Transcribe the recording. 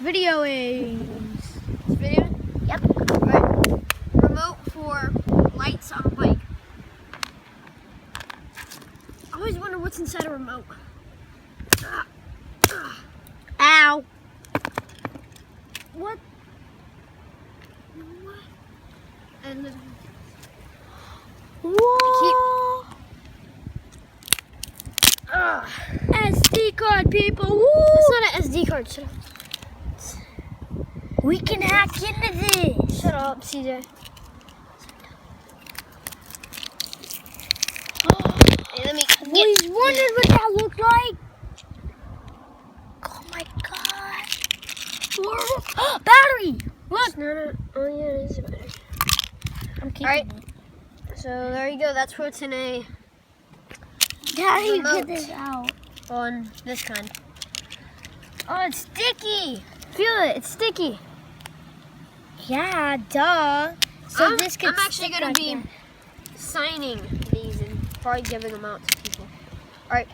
Videoing. This video? Yep. Right. Remote for lights on a bike. I always wonder what's inside a remote. Ow. What? What? And Whoa. SD card, people. Woo. it's not an SD card. Shut up. We can hack into this. Shut up, CJ. Hey, let me Always wondered what that looked like. Oh my god. Battery. Look. No. Oh yeah, it is a battery. I'm keeping Alright. it. So there you go. That's what's in a How do you Remote. get this out? on this kind. Oh, it's sticky. Feel it. It's sticky. Yeah, duh. So this could I'm actually stick gonna like be that. signing these and probably giving them out to people. All right.